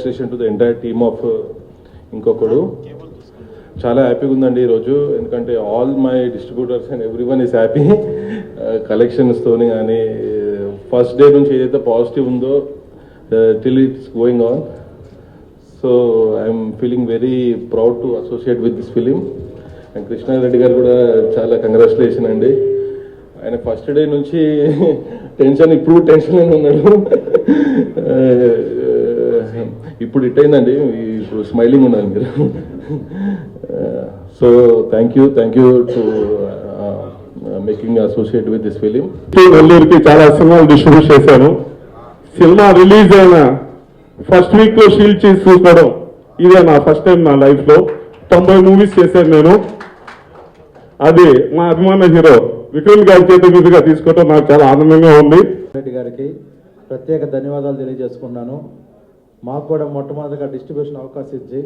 Congratulation to the entire team of ఇంకొకడు. చాలా హ్యాపీగా ఉందండి ఈరోజు, ఎందుకంటే all my distributors and everyone is happy. కలెక్షన్స్తోని కానీ ఫస్ట్ డే నుంచి ఏదైతే పాజిటివ్ ఉందో till it's going on. So I'm feeling very proud to associate with this film. And Krishna Reddy garu కూడా చాలా కంగ్రాచులేషన్ అండి. ఆయన ఫస్ట్ డే నుంచి టెన్షన్, ఇప్పుడు టెన్షన్ ఉన్నాడు. ఇప్పుడు ఇట్ అయిందండి, ఇప్పుడు స్మైలింగ్ ఉండాలి మీరు. So thank you to making associate with this film. నెల్లూరుకి చాలా సినిమాలు డిస్ట్రిబ్యూట్ చేశాను. సినిమా రిలీజ్ అయిన ఫస్ట్ వీక్ లో షీల్డ్ చేసి చూసుకోవడం ఇదే నా ఫస్ట్ టైం నా లైఫ్ లో. 90 మూవీస్ చేశాను నేను. అది మా అభిమాన హీరో విక్రమ్ గారి చేతి మీదుగా తీసుకోవడం నాకు చాలా ఆనందంగా ఉంది. రెడ్డి గారికి ప్రత్యేక ధన్యవాదాలు తెలియజేసుకున్నాను. మాకు కూడా మొట్టమొదటిగా డిస్ట్రిబ్యూషన్ అవకాశం ఇచ్చి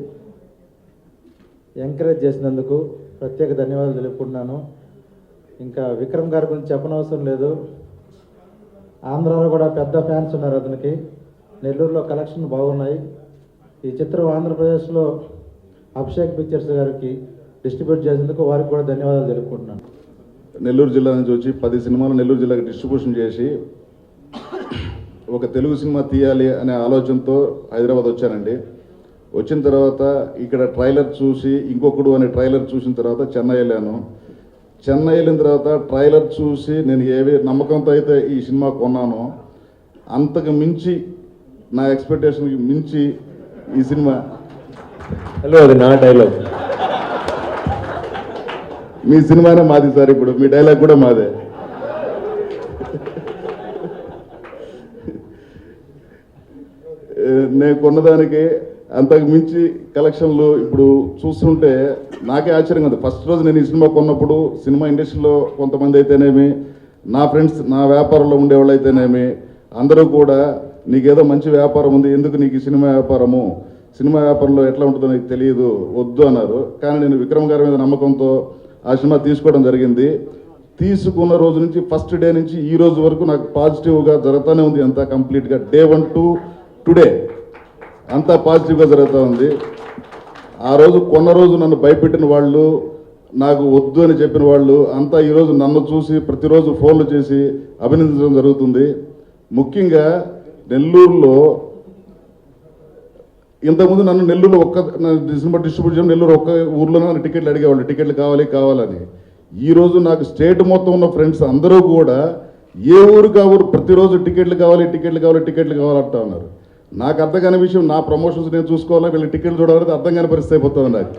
ఎంకరేజ్ చేసినందుకు ప్రత్యేక ధన్యవాదాలు తెలుపుకుంటున్నాను. ఇంకా విక్రమ్ గారి గురించి చెప్పనవసరం లేదు. ఆంధ్రాలో కూడా పెద్ద ఫ్యాన్స్ ఉన్నారు అతనికి. నెల్లూరులో కలెక్షన్ బాగున్నాయి. ఈ చిత్రం ఆంధ్రప్రదేశ్లో అభిషేక్ పిక్చర్స్ గారికి డిస్ట్రిబ్యూట్ చేసేందుకు వారికి కూడా ధన్యవాదాలు తెలుపుకుంటున్నాను. నెల్లూరు జిల్లా నుంచి వచ్చి 10 సినిమాలు నెల్లూరు జిల్లాకి డిస్ట్రిబ్యూషన్ చేసి ఒక తెలుగు సినిమా తీయాలి అనే ఆలోచనతో హైదరాబాద్ వచ్చానండి. వచ్చిన తర్వాత ఇక్కడ ట్రైలర్ చూసి, ఇంకొకడు అనే ట్రైలర్ చూసిన తర్వాత చెన్నై వెళ్ళాను. చెన్నై వెళ్ళిన తర్వాత ట్రైలర్ చూసి నేను నమ్మకంతో అయితే ఈ సినిమా కొన్నాను, అంతకు మించి నా ఎక్స్పెక్టేషన్కి మించి ఈ సినిమా. హలో, అది నా డైలాగ్. మీ సినిమానే మాది సార్, ఇప్పుడు మీ డైలాగ్ కూడా మాదే. నేను కొన్నదానికి అంతకు మించి కలెక్షన్లు ఇప్పుడు చూస్తుంటే నాకే ఆశ్చర్యంగా ఉంది. ఫస్ట్ రోజు నేను ఈ సినిమా కొన్నప్పుడు సినిమా ఇండస్ట్రీలో కొంతమంది అయితేనేమి, నా ఫ్రెండ్స్ నా వ్యాపారంలో ఉండేవాళ్ళు అయితేనేమి, అందరూ కూడా నీకేదో మంచి వ్యాపారం ఉంది, ఎందుకు నీకు ఈ సినిమా వ్యాపారము, సినిమా వ్యాపారంలో ఎట్లా ఉంటుందో నీకు తెలియదు, వద్దు అన్నారు. కానీ నేను విక్రమ్ గారి మీద నమ్మకంతో ఆ సినిమా తీసుకోవడం జరిగింది. తీసుకున్న రోజు నుంచి ఫస్ట్ డే నుంచి ఈ రోజు వరకు నాకు పాజిటివ్గా జరుగుతూనే ఉంది. అంతా కంప్లీట్గా డే 1 to టుడే అంతా పాజిటివ్గా జరుగుతూ ఉంది. ఆ రోజు కొన్న రోజు నన్ను భయపెట్టిన వాళ్ళు, నాకు వద్దు అని చెప్పిన వాళ్ళు అంతా ఈరోజు నన్ను చూసి ప్రతిరోజు ఫోన్లు చేసి అభినందించడం జరుగుతుంది. ముఖ్యంగా నెల్లూరులో ఇంతకుముందు నన్ను నెల్లూరులో సినిమా డిస్ట్రిబ్యూట్ చేయడం, నెల్లూరు ఒక్క ఊర్లోనే నన్ను టికెట్లు అడిగేవాళ్ళు, టికెట్లు కావాలని. ఈరోజు నాకు స్టేట్ మొత్తం ఉన్న ఫ్రెండ్స్ అందరూ కూడా ఏ ఊరికి ఆ ఊరు ప్రతిరోజు టికెట్లు కావాలి అంటా ఉన్నారు. నాకు అర్థం కాని విషయం, నా ప్రమోషన్స్ నేను చూసుకోవాలి, వీళ్ళకి టికెట్లు చూడాలంటే అర్థం కాని పరిస్థితి అయిపోతుంది నాకు.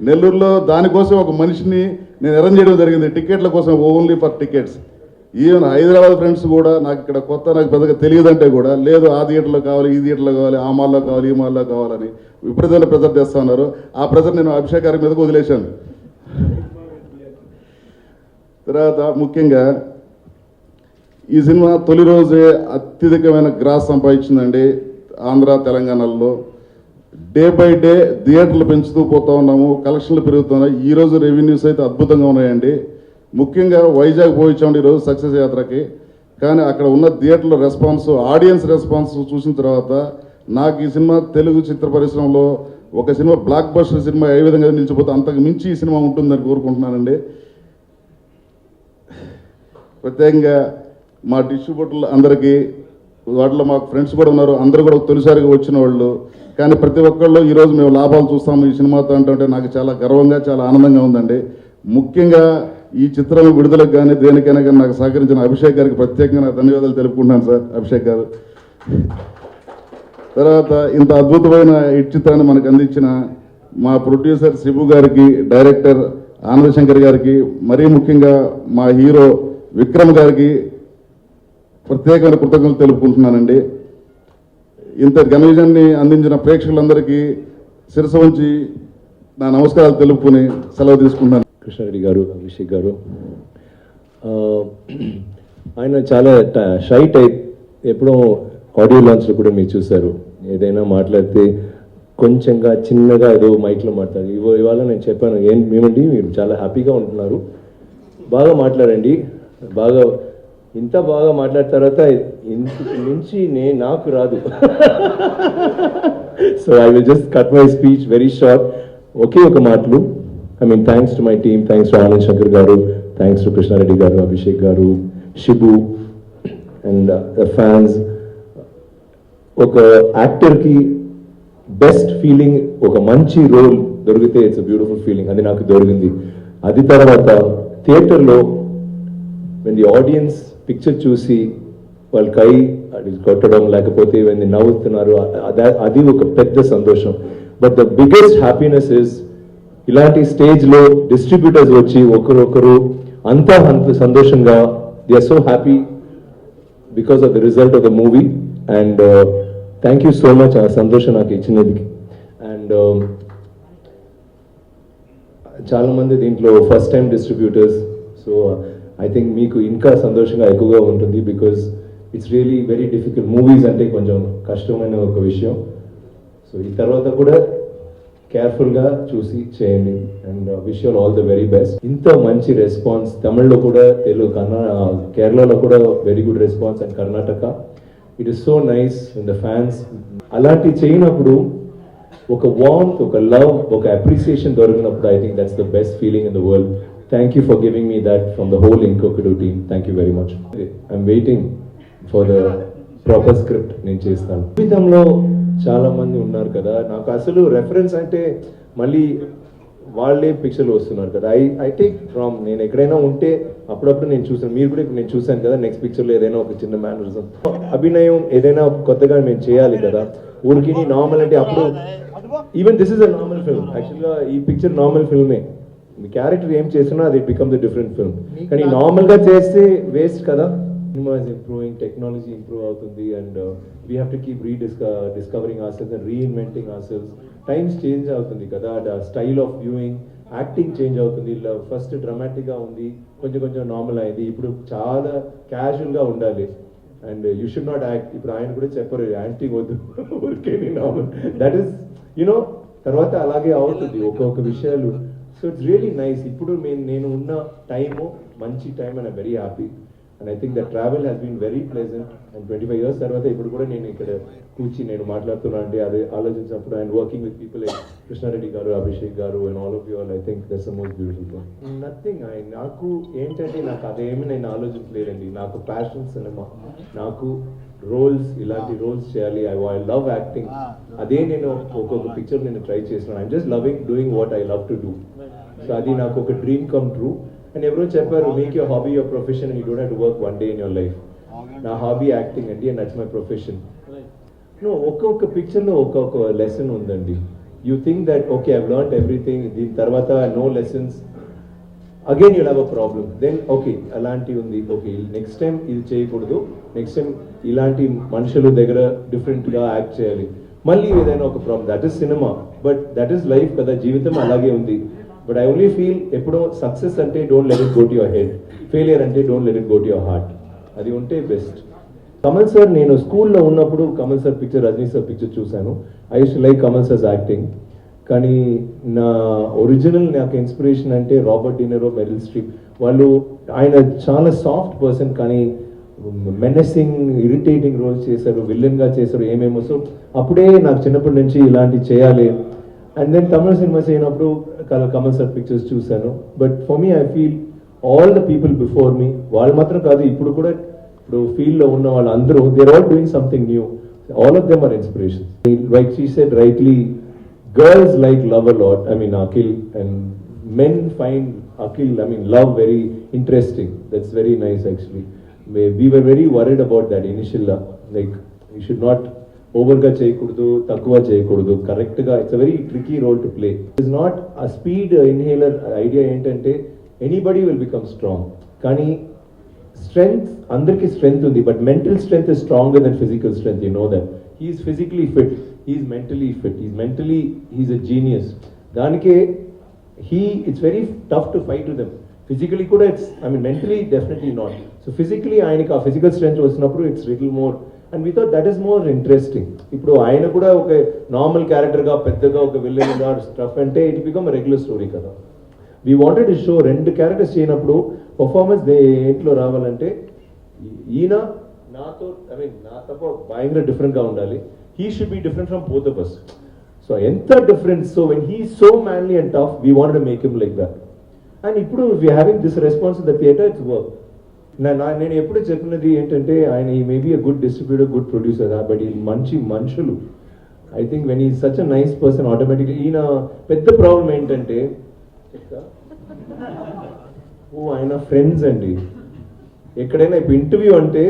నెల్లూరులో దానికోసం ఒక మనిషిని నేను అరేంజ్ చేయడం జరిగింది, టికెట్ల కోసం, only for tickets. Even Hyderabad friends కూడా నాకు ఇక్కడ కొత్త, నాకు పెద్దగా తెలియదంటే కూడా, లేదు ఆ థియేటర్లో కావాలి, ఈ థియేటర్లో కావాలి, ఆ మాల్లో కావాలి, ఈ మాల్లో కావాలని విపరీతమైన ప్రెజర్ చేస్తూ ఉన్నారు. ఆ ప్రెజర్ నేను అభిషేక్ గారి మీదకు వదిలేశాను. తర్వాత ముఖ్యంగా ఈ సినిమా తొలి రోజే అత్యధికమైన గ్రాస్ సంపాదించిందండి ఆంధ్ర తెలంగాణలో. డే బై డే థియేటర్లు పెంచుతూ పోతూ ఉన్నాము, కలెక్షన్లు పెరుగుతున్నాయి. ఈరోజు రెవెన్యూస్ అయితే అద్భుతంగా ఉన్నాయండి. ముఖ్యంగా వైజాగ్ పోయించామండి ఈరోజు సక్సెస్ యాత్రకి. కానీ అక్కడ ఉన్న థియేటర్ల రెస్పాన్స్, ఆడియన్స్ రెస్పాన్స్ చూసిన తర్వాత నాకు ఈ సినిమా తెలుగు చిత్ర పరిశ్రమలో ఒక సినిమా బ్లాక్ బస్టర్ సినిమా ఏ విధంగా నిలిచిపోతే అంతకు మించి ఈ సినిమా ఉంటుందని కోరుకుంటున్నానండి. ప్రత్యేకంగా మా డిస్ట్రిబ్యూటర్లు అందరికీ, వాటిలో మాకు ఫ్రెండ్స్ కూడా ఉన్నారు, అందరూ కూడా తొలిసారిగా వచ్చిన వాళ్ళు. కానీ ప్రతి ఒక్కళ్ళు ఈరోజు మేము లాభాలు చూస్తాము ఈ సినిమాతో అంటే నాకు చాలా గర్వంగా, చాలా ఆనందంగా ఉందండి. ముఖ్యంగా ఈ చిత్రం విడుదలకు కానీ దేనికైనా కానీ నాకు సహకరించిన అభిషేక్ గారికి ప్రత్యేకంగా నాకు ధన్యవాదాలు తెలుపుకుంటున్నాను సార్, అభిషేక్ గారు. తర్వాత ఇంత అద్భుతమైన ఈ చిత్రాన్ని మనకు అందించిన మా ప్రొడ్యూసర్ శిబు గారికి, డైరెక్టర్ ఆనందశంకర్ గారికి, మరీ ముఖ్యంగా మా హీరో విక్రమ్ గారికి ప్రత్యేకమైన కృతజ్ఞతలు తెలుపుకుంటున్నానండి. ఇంత ఘన విజయాన్ని అందించిన ప్రేక్షకులందరికీ శిరస ఉంచి నా నమస్కారాలు తెలుపుకుని సెలవు తీసుకుంటున్నాను. కృష్ణారెడ్డి గారు, అభిషేక్ గారు, ఆయన చాలా షై టైప్. ఎప్పుడో ఆడియో లాంచ్లో కూడా మీరు చూశారు, ఏదైనా మాట్లాడితే కొంచెంగా చిన్నగా ఏదో మైక్లో మాట్లాడారు. ఇవాళ నేను చెప్పాను, ఏమండి మీరు చాలా హ్యాపీగా ఉంటున్నారు, బాగా మాట్లాడండి, బాగా ఇంత బాగా మాట్లాడిన తర్వాత ఇంతకు మించి నాకు రాదు. So I will just cut my speech very short. ఒకే ఒక మాటలు. I mean thanks to my team, thanks to Anand Shankar garu, thanks to Krishna Reddy గారు, అభిషేక్ గారు, షిబు అండ్ ద ఫ్యాన్స్. ఒక యాక్టర్కి బెస్ట్ ఫీలింగ్ ఒక మంచి రోల్ దొరికితే ఇట్స్ బ్యూటిఫుల్ ఫీలింగ్. అది నాకు దొరికింది. అది తర్వాత థియేటర్లో వెన్ ది ఆడియన్స్ పిక్చర్ చూసి వాళ్ళ కై అది కొట్టడం లేకపోతే వెన్ నవ్వుతున్నారు, అది ఒక పెద్ద సంతోషం. But the biggest happiness is ఇలాంటి స్టేజ్లో డిస్ట్రిబ్యూటర్స్ వచ్చి ఒకరొకరు అంత సంతోషంగా they are so happy because of the result of the movie. And thank you so much ఆ సంతోషం నాకు ఇచ్చినందుకు. అండ్ చాలా మంది దీంట్లో first time distributors, so I think మీకు ఇంకా సంతోషంగా ఎక్కువగా ఉంటుంది because it's really very difficult. Movies అంటే కొంచెం కష్టమైన ఒక విషయం. సో ఈ తర్వాత కూడా కేర్ఫుల్గా చూసి చేయండి. And wish you all the very best. ఇంత మంచి రెస్పాన్స్ తమిళ్లో కూడా, తెలుగు, కేరళలో కూడా very good response, and Karnataka. It is so nice the fans. అలాంటి చేయనప్పుడు ఒక వార్మ్త్, ఒక లవ్, ఒక అప్రిసియేషన్ దొరికినప్పుడు I think that's the best feeling in the world. Thank you for giving me that from the whole ఇంకొకడు team. Thank you very much. I'm waiting for the proper script. నేను చేస్తాను. జీవితంలో చాలా మంది ఉన్నారు కదా, నాకు అసలు రెఫరెన్స్ అంటే మళ్ళీ వాళ్ళే పిక్చర్లు వస్తున్నారు కదా. ఐ టేక్ ఫ్రమ్, నేను ఎక్కడైనా ఉంటే అప్పుడప్పుడు నేను చూసాను, మీరు కూడా ఇప్పుడు నేను చూసాను కదా, నెక్స్ట్ పిక్చర్లో ఏదైనా ఒక చిన్న మేనరిజం, అభినయం ఏదైనా కొత్తగా మేము చేయాలి కదా. ఊరికి నార్మల్ అంటే అప్పుడు even this is a normal film. యాక్చువల్గా ఈ పిక్చర్ నార్మల్ ఫిల్మే. మీ క్యారెక్టర్ ఏం చేసినా అది బికమ్ ద డిఫరెంట్ ఫిల్మ్. కానీ నార్మల్గా చేస్తే వేస్ట్ కదా. Cinema is improving, technology improve అవుతుంది, and we have to keep discovering our selves and reinventing our selves. Times change అవుతుంది కదా, style of viewing, acting change అవుతుంది. ఫస్ట్ డ్రామాటిక్గా ఉంది, కొంచెం కొంచెం నార్మల్ అయింది, ఇప్పుడు చాలా క్యాజువల్గా ఉండాలి. And you should not act. ఇప్పుడు ఆయన కూడా చెప్పరు యాక్టింగ్ వద్దు, ఊరికే నార్మల్. దట్ ఈస్ యునో తర్వాత అలాగే అవుతుంది ఒక్కొక్క విషయాలు. So it's really nice. ఇప్పుడు నేను ఉన్న టైము మంచి time, and I very happy. And I think the travel has been very pleasant. And 25 years తర్వాత ఇప్పుడు కూడా నేను ఇక్కడ కూర్చి నేను మాట్లాడుతున్నా అంటే అది ఆలోచించినప్పుడు and working with people like Krishna Reddy గారు, అభిషేక్ గారు, and all of you all, I think that's the most beautiful. Nothing. నాకు ఏంటంటే నాకు అదేమి నేను ఆలోచించలేదండి. నాకు ప్యాషన్ సినిమా, నాకు రోల్స్, ఇలాంటి రోల్స్ చేయాలి. I love acting. అదే నేను ఒక్కొక్క పిక్చర్ నేను ట్రై చేస్తున్నాను. I'm just loving doing what I love to do. So అది నాకు ఒక డ్రీమ్ కమ్ ట్రూ. అండ్ ఎవరో చెప్పారు, make your hobby your profession and you don't have to work one day in your life. నా hobby acting అండి, and that's my profession. ఒక్కొక్క పిక్చర్లో ఒక్కొక్క లెసన్ ఉందండి. You think that okay I've learned everything, దీని తర్వాత no lessons, again you'll have a problem. Then okay అలాంటి ఉంది, ఓకే నెక్స్ట్ టైం ఇది చేయకూడదు, నెక్స్ట్ టైం ఇలాంటి మనుషుల దగ్గర డిఫరెంట్గా యాక్ట్ చేయాలి, మళ్ళీ ఏదైనా ఒక problem. That is cinema, but that is life కదా, జీవితం అలాగే ఉంది. బట్ ఐ ఓన్లీ ఫీల్ ఎప్పుడో సక్సెస్ అంటే don't let it go to your head, failure అంటే don't let it go to your heart. అది ఉంటే బెస్ట్. కమల్ సార్, నేను స్కూల్లో ఉన్నప్పుడు Kamal sir picture, Rajini sir picture చూశాను. I use to like Kamal sir's acting. కానీ నా ఒరిజినల్ నాకు ఇన్స్పిరేషన్ అంటే రాబర్ట్ డినెరో, మెరిల్ స్ట్రీప్. వాళ్ళు, ఆయన చాలా సాఫ్ట్ పర్సన్, కానీ మెనసింగ్, ఇరిటేటింగ్ రోల్స్ చేశారు, విల్లన్గా చేశారు, ఏమేమో. సో అప్పుడే నాకు చిన్నప్పటి నుంచి ఇలాంటి చేయాలి. అండ్ దెన్ తమిళ సినిమాస్ అయినప్పుడు కమల్ సార్ పిక్చర్స్ చూశాను. But for me I feel all the people before me, వాళ్ళు మాత్రం కాదు, ఇప్పుడు కూడా ఇప్పుడు ఫీల్డ్లో ఉన్న వాళ్ళు అందరూ, they are all doing something new. All of them are inspiration. Like she said rightly, girls like love a lot, I mean Akhil, and men find Akhil, I mean love very interesting. That's very nice actually. We were very worried about that initially, like you should not overga cheyakuddu, takkuva cheyakuddu, correct ga. It's a very tricky role to play. It's not a speed inhaler idea entante anybody will become strong. Kani strength, andarki strength undi, but mental strength is stronger than physical strength, you know that. He is physically fit, he is mentally fit, he's a genius. Danike it's very tough to fight with him. Physically kuda it's, I mean mentally definitely not. So physically ayinaka physical strength vasinappudu it's little more, and we thought that is more interesting. Ippudu ayana kuda oka normal character ga peddaga oka villain ga stuff ante it become a regular story kada. We wanted to show rendu characters cheynappudu performance de entlo ravalante ఈయన నాతో I mean నా తప్ప భయంకర డిఫరెంట్గా ఉండాలి. He should be different from both of us. So ఎంత difference. So when he so manly and tough we want to make him like that. And ఇప్పుడు we having this response in the theatre, it's work. నేను ఎప్పుడు చెప్పినది ఏంటంటే ఆయన ఈ maybe a good distributor, good producer, but ఈ మంచి మనుషులు. I think when he such a nice person automatically ఈయన పెద్ద ప్రాబ్లం ఏంటంటే ఆయన ఫ్రెండ్స్ అండి. ఎక్కడైనా ఇప్పుడు ఇంటర్వ్యూ అంటే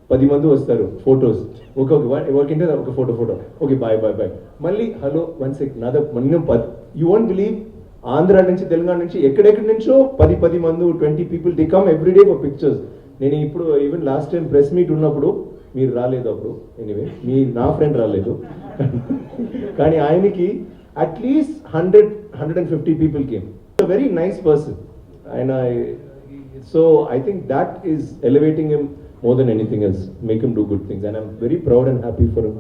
10 మంది వస్తారు, ఫొటోస్ ఒకంటే ఒక photo okay bye bye bye, మళ్ళీ హలో 1 సెకండ్ నాదో minimum 10. You won't believe, Andhra నుంచి తెలంగాణ నుంచి ఎక్కడెక్కడి నుంచో 10 మంది 20 people they come everyday for pictures. నేను ఇప్పుడు even last time press meet ఉన్నప్పుడు మీరు రాలేదు, అప్పుడు ఎనీవే నా ఫ్రెండ్ రాలేదు కానీ ఆయనకి at least 100-150 people came. Very nice person ఆయన. So I think that is elevating him more than anything else, make him do good things, and I'm very proud and happy for him.